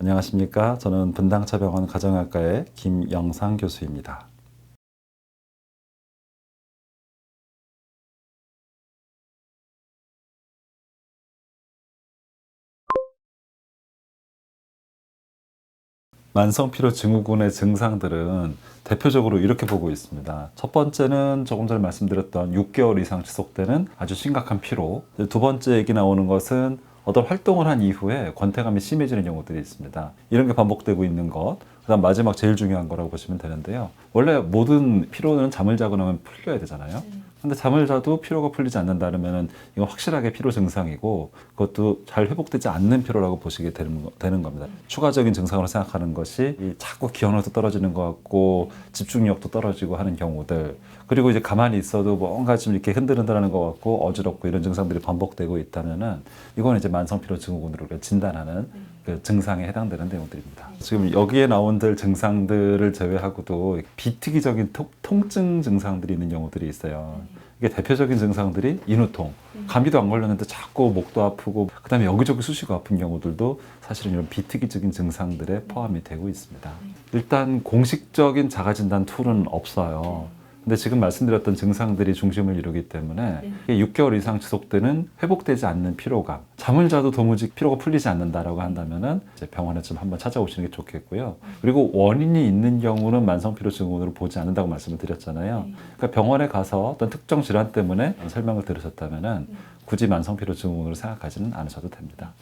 안녕하십니까. 저는 분당차병원 가정의학과의 김영상 교수입니다. 만성피로증후군의 증상들은 대표적으로 이렇게 보고 있습니다. 첫 번째는 조금 전에 말씀드렸던 6개월 이상 지속되는 아주 심각한 피로. 두 번째 얘기 나오는 것은 어떤 활동을 한 이후에 권태감이 심해지는 경우들이 있습니다. 이런 게 반복되고 있는 것. 그다음 마지막 제일 중요한 거라고 보시면 되는데요. 원래 모든 피로는 잠을 자고 나면 풀려야 되잖아요. 근데 잠을 자도 피로가 풀리지 않는다면 이건 확실하게 피로 증상이고 그것도 잘 회복되지 않는 피로라고 보시게 되는 겁니다. 추가적인 증상으로 생각하는 것이 자꾸 기억력도 떨어지는 것 같고 집중력도 떨어지고 하는 경우들, 그리고 이제 가만히 있어도 뭔가 좀 이렇게 흔들흔들하는 것 같고 어지럽고 이런 증상들이 반복되고 있다면은 이건 이제 만성피로증후군으로 진단하는 그 증상에 해당되는 내용들입니다. 지금 여기에 나온들 증상들을 제외하고도 비특이적인 통증 증상들이 있는 경우들이 있어요. 이게 대표적인 증상들이 인후통, 감기도 안 걸렸는데 자꾸 목도 아프고 그다음에 여기저기 쑤시고 아픈 경우들도 사실은 이런 비특이적인 증상들에 포함이 되고 있습니다. 일단 공식적인 자가진단 툴은 없어요. 근데 지금 말씀드렸던 증상들이 중심을 이루기 때문에 이게 6개월 이상 지속되는 회복되지 않는 피로감, 잠을 자도 도무지 피로가 풀리지 않는다라고 한다면은 이제 병원에 좀 한번 찾아오시는 게 좋겠고요. 그리고 원인이 있는 경우는 만성피로증후군으로 보지 않는다고 말씀을 드렸잖아요. 그러니까 병원에 가서 어떤 특정 질환 때문에 설명을 들으셨다면은 굳이 만성피로증후군으로 생각하지는 않으셔도 됩니다.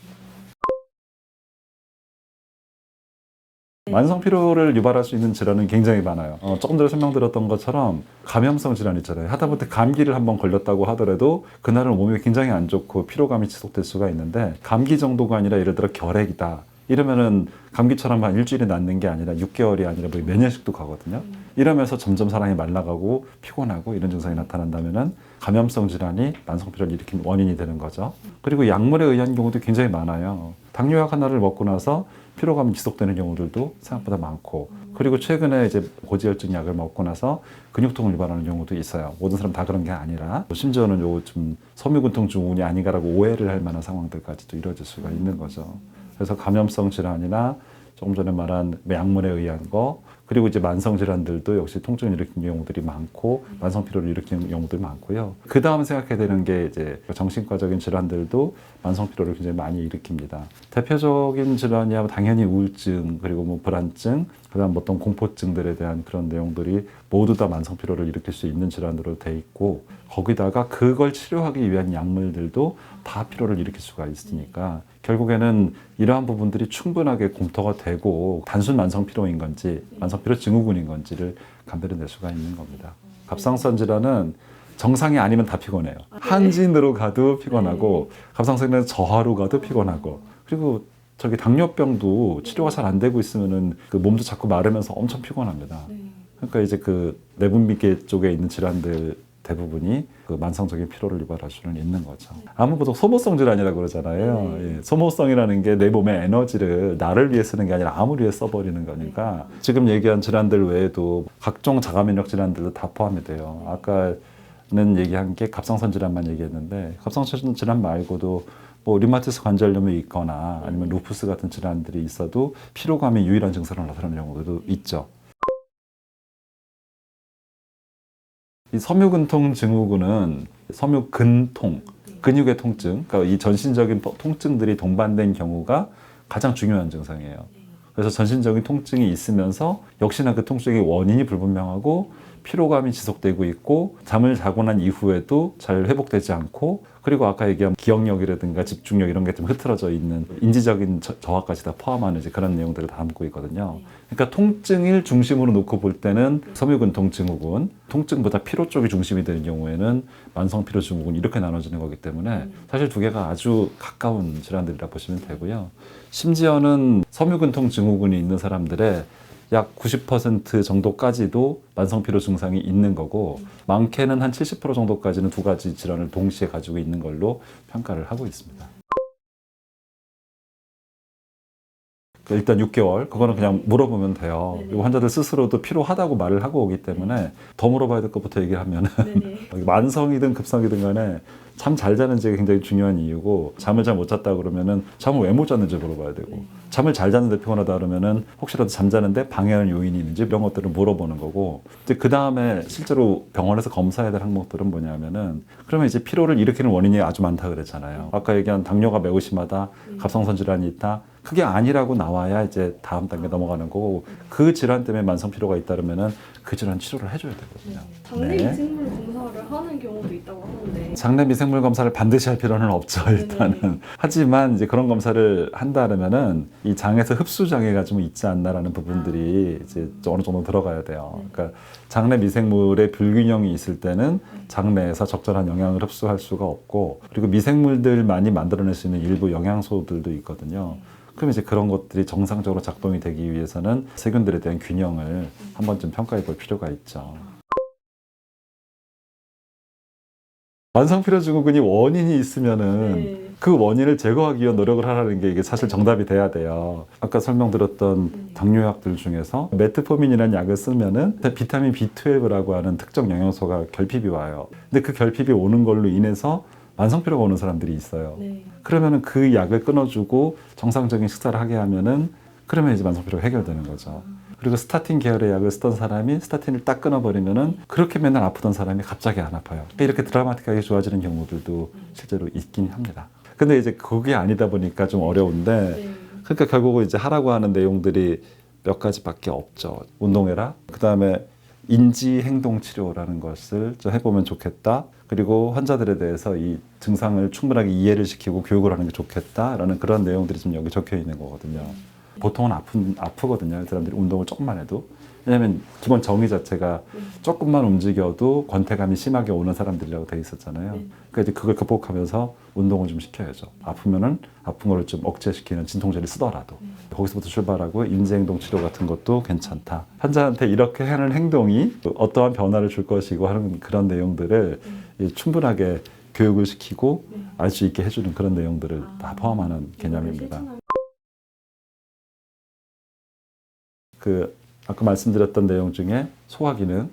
만성피로를 유발할 수 있는 질환은 굉장히 많아요. 조금 전에 설명드렸던 것처럼 감염성 질환 있잖아요. 하다못해 감기를 한번 걸렸다고 하더라도 그날은 몸이 굉장히 안 좋고 피로감이 지속될 수가 있는데, 감기 정도가 아니라 예를 들어 결핵이다 이러면은 감기처럼 한 일주일이 낫는 게 아니라 6개월이 아니라 몇 년씩도 가거든요. 이러면서 점점 사람이 말라가고 피곤하고 이런 증상이 나타난다면은 감염성 질환이 만성피로를 일으킨 원인이 되는 거죠. 그리고 약물에 의한 경우도 굉장히 많아요. 당뇨약 하나를 먹고 나서 피로감이 지속되는 경우들도 생각보다 많고, 그리고 최근에 이제 고지혈증 약을 먹고 나서 근육통을 유발하는 경우도 있어요. 모든 사람 다 그런 게 아니라 심지어는 요 좀 섬유근통 증후군이 아닌가라고 오해를 할 만한 상황들까지도 이루어질 수가 있는 거죠. 그래서 감염성 질환이나 조금 전에 말한 약물에 의한 거, 그리고 이제 만성 질환들도 역시 통증을 일으키는 경우들이 많고 만성 피로를 일으키는 경우들이 많고요. 그 다음 생각해야 되는 게 이제 정신과적인 질환들도 만성 피로를 굉장히 많이 일으킵니다. 대표적인 질환이야 당연히 우울증, 그리고 뭐 불안증, 그다음 어떤 공포증들에 대한 그런 내용들이 모두 다 만성 피로를 일으킬 수 있는 질환으로 돼 있고, 거기다가 그걸 치료하기 위한 약물들도 다 피로를 일으킬 수가 있으니까 결국에는 이러한 부분들이 충분하게 검토가 되고 단순 만성 피로인 건지 만성 피로 증후군인 건지를 감별해낼 수가 있는 겁니다. 갑상선 질환은 정상이 아니면 다 피곤해요. 한진으로 가도 피곤하고 갑상선에는 저하로 가도 피곤하고, 그리고 저기 당뇨병도 치료가 잘 안 되고 있으면은 그 몸도 자꾸 마르면서 엄청 피곤합니다. 그러니까 이제 그 내분비계 쪽에 있는 질환들 대부분이 그 만성적인 피로를 유발할 수는 있는 거죠. 아무것도 소모성 질환이라고 그러잖아요. 예, 소모성이라는 게 내 몸의 에너지를 나를 위해 쓰는 게 아니라 암을 위해 써버리는 거니까 지금 얘기한 질환들 외에도 각종 자가면역 질환들도 다 포함이 돼요. 아까는 얘기한 게 갑상선 질환만 얘기했는데 갑상선 질환 말고도 뭐 류마티스 관절염이 있거나 아니면 루푸스 같은 질환들이 있어도 피로감이 유일한 증상으로 나타나는 경우도 있죠. 이 섬유근통 증후군은 섬유근통, 근육의 통증, 그러니까 이 전신적인 통증들이 동반된 경우가 가장 중요한 증상이에요. 그래서 전신적인 통증이 있으면서 역시나 그 통증의 원인이 불분명하고 피로감이 지속되고 있고 잠을 자고 난 이후에도 잘 회복되지 않고, 그리고 아까 얘기한 기억력이라든가 집중력 이런 게 좀 흐트러져 있는 인지적인 저하까지 다 포함하는 이제 그런 내용들을 담고 있거든요. 그러니까 통증을 중심으로 놓고 볼 때는 섬유근통 증후군, 통증보다 피로 쪽이 중심이 되는 경우에는 만성피로 증후군 이렇게 나눠지는 거기 때문에 사실 두 개가 아주 가까운 질환들이라 보시면 되고요. 심지어는 섬유근통 증후군이 있는 사람들의 약 90% 정도까지도 만성피로 증상이 있는 거고, 많게는 한 70% 정도까지는 두 가지 질환을 동시에 가지고 있는 걸로 평가를 하고 있습니다. 일단 6개월, 그거는 그냥 물어보면 돼요. 그리고 환자들 스스로도 피로하다고 말을 하고 오기 때문에 더 물어봐야 될 것부터 얘기를 하면 만성이든 급성이든 간에 잠 잘 자는지가 굉장히 중요한 이유고 잠을 잘 못 잤다 그러면은 잠을 왜 못 잤는지 물어봐야 되고 잠을 잘 잤는데 피곤하다 그러면은 혹시라도 잠자는데 방해하는 요인이 있는지 이런 것들을 물어보는 거고 이제 그 다음에 실제로 병원에서 검사해야 될 항목들은 뭐냐면은 그러면 이제 피로를 일으키는 원인이 아주 많다 그랬잖아요. 아까 얘기한 당뇨가 매우 심하다, 갑상선 질환이 있다. 그게 아니라고 나와야 이제 다음 단계 넘어가는 거고 그 질환 때문에 만성 피로가 있다 그러면은 그 질환 치료를 해줘야 되거든요. 장내 미생물 검사를 하는 경우도 있다고 하는데 장내 미생물 검사를 반드시 할 필요는 없죠, 일단은. 하지만 이제 그런 검사를 한다 그러면은 이 장에서 흡수 장애가 좀 있지 않나라는 부분들이 이제 어느 정도 들어가야 돼요. 그러니까 장내 미생물의 불균형이 있을 때는 장내에서 적절한 영양을 흡수할 수가 없고 그리고 미생물들만이 만들어낼 수 있는 일부 영양소들도 있거든요. 그럼 이제 그런 것들이 정상적으로 작동이 되기 위해서는 세균들에 대한 균형을 한 번쯤 평가해 볼 필요가 있죠. 만성피로증후군이 원인이 있으면은 그 원인을 제거하기 위한 노력을 하라는 게 이게 사실 정답이 돼야 돼요. 아까 설명드렸던 당뇨약들 중에서 메트포민이라는 약을 쓰면은 비타민 B12라고 하는 특정 영양소가 결핍이 와요. 근데 그 결핍이 오는 걸로 인해서 만성피로가 오는 사람들이 있어요. 그러면은 그 약을 끊어주고 정상적인 식사를 하게 하면은 그러면 이제 만성피로가 해결되는 거죠. 그리고 스타틴 계열의 약을 쓰던 사람이 스타틴을 딱 끊어버리면은 그렇게 맨날 아프던 사람이 갑자기 안 아파요. 그러니까 이렇게 드라마틱하게 좋아지는 경우들도 실제로 있긴 합니다. 근데 이제 그게 아니다 보니까 좀 어려운데 그러니까 결국은 이제 하라고 하는 내용들이 몇 가지밖에 없죠. 운동해라. 그 다음에 인지 행동 치료라는 것을 좀 해보면 좋겠다. 그리고 환자들에 대해서 이 증상을 충분하게 이해를 시키고 교육을 하는 게 좋겠다라는 그런 내용들이 좀 여기 적혀 있는 거거든요. 보통은 아프거든요. 사람들이 운동을 조금만 해도. 왜냐하면 기본 정의 자체가 조금만 움직여도 권태감이 심하게 오는 사람들이라고 돼 있었잖아요. 그러니까 이제 그걸 극복하면서 운동을 좀 시켜야죠. 아프면은 아픈 거를 좀 억제시키는 진통제를 쓰더라도 거기서부터 출발하고 인지행동 치료 같은 것도 괜찮다. 환자한테 이렇게 하는 행동이 어떠한 변화를 줄 것이고 하는 그런 내용들을 충분하게 교육을 시키고 알 수 있게 해주는 그런 내용들을 다 포함하는 개념입니다. 아까 말씀드렸던 내용 중에 소화기능,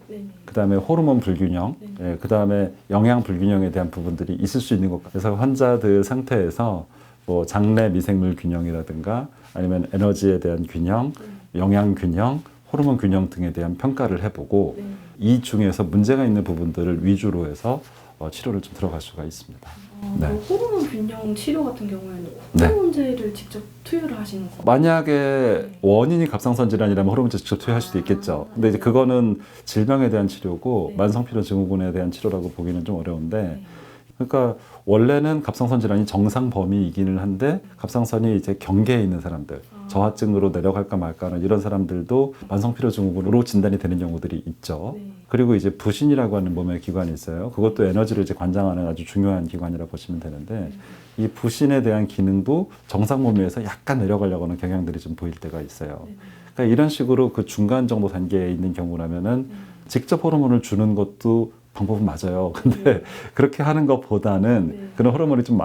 그 다음에 호르몬 불균형, 그 다음에 영양 불균형에 대한 부분들이 있을 수 있는 것 같아요. 그래서 환자들 상태에서 뭐 장내 미생물 균형이라든가 아니면 에너지에 대한 균형, 영양 균형, 호르몬 균형 등에 대한 평가를 해보고 이 중에서 문제가 있는 부분들을 위주로 해서 치료를 좀 들어갈 수가 있습니다. 호르몬 균형 치료 같은 경우에는 호르몬제를 직접 투여를 하시는 거예요? 만약에 원인이 갑상선 질환이라면 호르몬제 직접 투여할 수도 있겠죠. 근데 이제 그거는 질병에 대한 치료고 만성피로 증후군에 대한 치료라고 보기는 좀 어려운데 그러니까 원래는 갑상선 질환이 정상 범위이기는 한데 갑상선이 이제 경계에 있는 사람들, 저하증으로 내려갈까 말까는 이런 사람들도 만성피로 증후군으로 진단이 되는 경우들이 있죠. 그리고 이제 부신이라고 하는 몸의 기관이 있어요. 그것도 에너지를 이제 관장하는 아주 중요한 기관이라고 보시면 되는데 이 부신에 대한 기능도 정상 범위에서 약간 내려가려고 하는 경향들이 좀 보일 때가 있어요. 그러니까 이런 식으로 그 중간 정도 단계에 있는 경우라면은 직접 호르몬을 주는 것도 방법은 맞아요. 근데 그렇게 하는 것보다는 그런 호르몬이 좀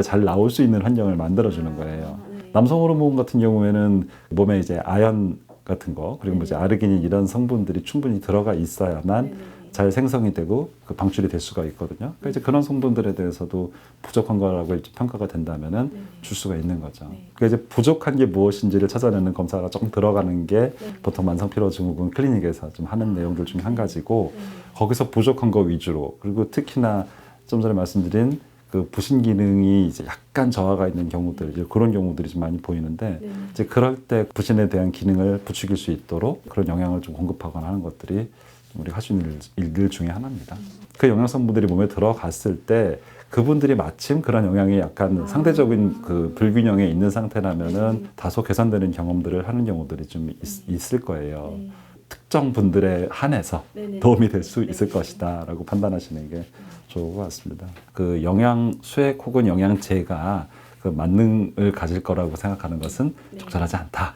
잘 나올 수 있는 환경을 만들어주는 거예요. 남성 호르몬 같은 경우에는 몸에 이제 아연 같은 거, 그리고 뭐 이제 아르기닌 이런 성분들이 충분히 들어가 있어야만 잘 생성이 되고 그 방출이 될 수가 있거든요. 그러니까 이제 그런 성분들에 대해서도 부족한 거라고 평가가 된다면은 줄 수가 있는 거죠. 그러니까 이제 부족한 게 무엇인지를 찾아내는 검사가 조금 들어가는 게 보통 만성피로증후군 클리닉에서 좀 하는 내용들 중에 한 가지고 거기서 부족한 거 위주로 그리고 특히나 좀 전에 말씀드린 그 부신 기능이 이제 약간 저하가 있는 경우들, 그런 경우들이 좀 많이 보이는데 이제 그럴 때 부신에 대한 기능을 부추길 수 있도록 그런 영양을 좀 공급하거나 하는 것들이 우리가 할 수 있는 일들 중에 하나입니다. 그 영양성분들이 몸에 들어갔을 때 그분들이 마침 그런 영양이 약간 상대적인 그 불균형에 있는 상태라면은 다소 개선되는 경험들을 하는 경우들이 좀 있을 거예요. 특정 분들에 한해서 도움이 될 수 있을 것이다 라고 판단하시는 게 좋을 것 같습니다. 그 영양 수액 혹은 영양제가 그 만능을 가질 거라고 생각하는 것은 적절하지 않다.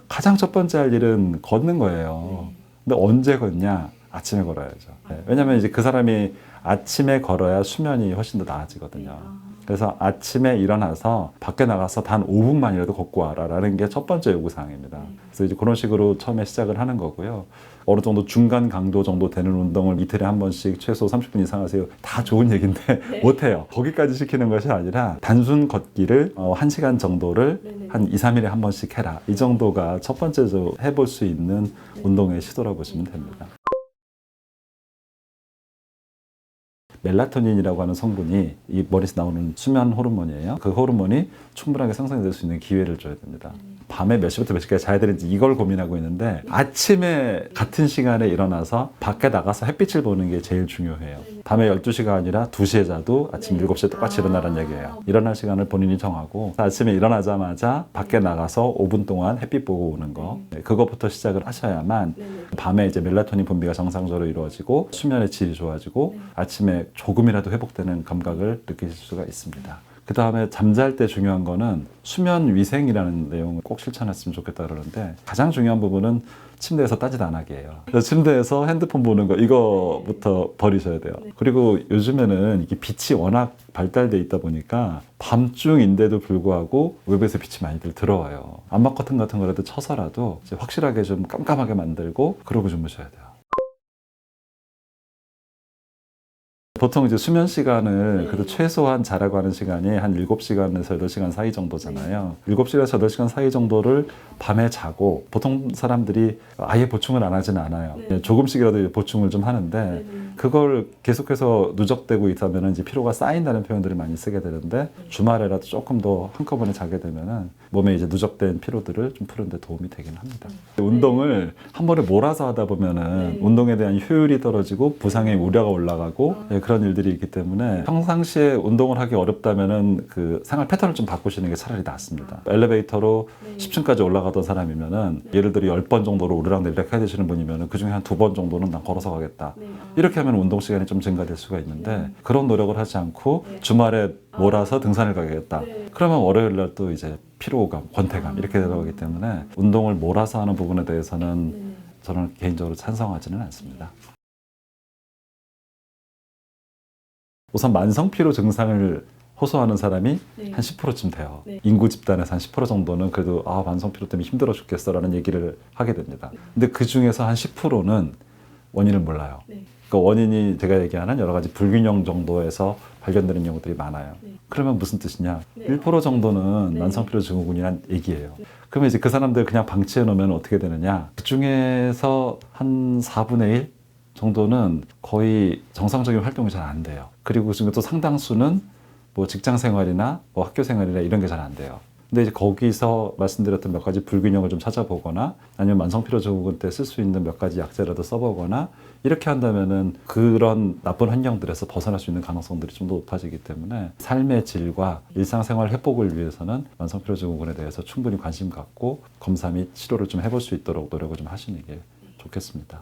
가장 첫 번째 할 일은 걷는 거예요. 근데 언제 걷냐? 아침에 걸어야죠. 왜냐면 이제 그 사람이 아침에 걸어야 수면이 훨씬 더 나아지거든요. 그래서 아침에 일어나서 밖에 나가서 단 5분만이라도 걷고 와라라는 게 첫 번째 요구사항입니다. 그래서 이제 그런 식으로 처음에 시작을 하는 거고요. 어느 정도 중간 강도 정도 되는 운동을 이틀에 한 번씩 최소 30분 이상 하세요. 다 좋은 얘기인데 네. 못해요. 거기까지 시키는 것이 아니라 단순 걷기를 1시간 정도를 네네. 한 2, 3일에 한 번씩 해라. 이 정도가 첫 번째 해볼 수 있는 운동의 시도라 보시면 됩니다. 멜라토닌이라고 하는 성분이 이 머리에서 나오는 수면 호르몬이에요. 그 호르몬이 충분하게 생성될 수 있는 기회를 줘야 됩니다. 밤에 몇 시부터 몇 시까지 자야 되는지 이걸 고민하고 있는데 아침에 같은 시간에 일어나서 밖에 나가서 햇빛을 보는 게 제일 중요해요. 밤에 12시가 아니라 2시에 자도 아침 7시에 똑같이 일어나라는 얘기예요. 일어날 시간을 본인이 정하고 아침에 일어나자마자 밖에 나가서 5분 동안 햇빛 보고 오는 거 그거부터 시작을 하셔야만 밤에 이제 멜라토닌 분비가 정상적으로 이루어지고 수면의 질이 좋아지고 아침에 조금이라도 회복되는 감각을 느끼실 수가 있습니다. 그 다음에 잠잘 때 중요한 거는 수면 위생이라는 내용을 꼭 실천했으면 좋겠다 그러는데 가장 중요한 부분은 침대에서 딴짓 안 하게 해요. 그래서 침대에서 핸드폰 보는 거 이거부터 버리셔야 돼요. 그리고 요즘에는 이게 빛이 워낙 발달돼 있다 보니까 밤중인데도 불구하고 외부에서 빛이 많이들 들어와요. 암막 커튼 같은 거라도 쳐서라도 이제 확실하게 좀 깜깜하게 만들고 그러고 주무셔야 돼요. 보통 이제 수면 시간을 그래도 최소한 자라고 하는 시간이 한 7시간에서 8시간 사이 정도잖아요. 7시간에서 8시간 사이 정도를 밤에 자고 보통 사람들이 아예 보충을 안 하지는 않아요. 조금씩이라도 보충을 좀 하는데 그걸 계속해서 누적되고 있다면 이제 피로가 쌓인다는 표현들을 많이 쓰게 되는데 주말에라도 조금 더 한꺼번에 자게 되면은 몸에 이제 누적된 피로들을 좀 푸는 데 도움이 되긴 합니다. 운동을 한 번에 몰아서 하다 보면은 운동에 대한 효율이 떨어지고 부상의 우려가 올라가고 그런 일들이 있기 때문에 평상시에 운동을 하기 어렵다면은 그 생활 패턴을 좀 바꾸시는 게 차라리 낫습니다. 엘리베이터로 10층까지 올라가던 사람이면은 예를 들어 10번 정도로 오르락내리락 해야 되시는 분이면은 그중에 한 2번 정도는 난 걸어서 가겠다. 이렇게 하면 운동 시간이 좀 증가될 수가 있는데 그런 노력을 하지 않고 주말에 몰아서 등산을 가겠다. 그러면 월요일 날 또 이제 피로감, 권태감 이렇게 들어가기 때문에 운동을 몰아서 하는 부분에 대해서는 저는 개인적으로 찬성하지는 않습니다. 우선 만성피로 증상을 호소하는 사람이 한 10%쯤 돼요. 인구 집단에서 한 10% 정도는 그래도 만성피로 때문에 힘들어 죽겠어라는 얘기를 하게 됩니다. 근데 그 중에서 한 10%는 원인을 몰라요. 그 원인이 제가 얘기하는 여러 가지 불균형 정도에서 발견되는 경우들이 많아요. 그러면 무슨 뜻이냐? 1% 정도는 만성피로 증후군이란 얘기예요. 그러면 이제 그 사람들 그냥 방치해 놓으면 어떻게 되느냐? 그 중에서 한 4분의 1 정도는 거의 정상적인 활동이 잘 안 돼요. 그리고 지금 또 상당수는 뭐 직장 생활이나 뭐 학교 생활이나 이런 게 잘 안 돼요. 근데 이제 거기서 말씀드렸던 몇 가지 불균형을 좀 찾아보거나 아니면 만성피로 증후군 때 쓸 수 있는 몇 가지 약제라도 써보거나 이렇게 한다면은 그런 나쁜 환경들에서 벗어날 수 있는 가능성들이 좀 더 높아지기 때문에 삶의 질과 일상생활 회복을 위해서는 만성피로 증후군에 대해서 충분히 관심 갖고 검사 및 치료를 좀 해볼 수 있도록 노력을 좀 하시는 게 좋겠습니다.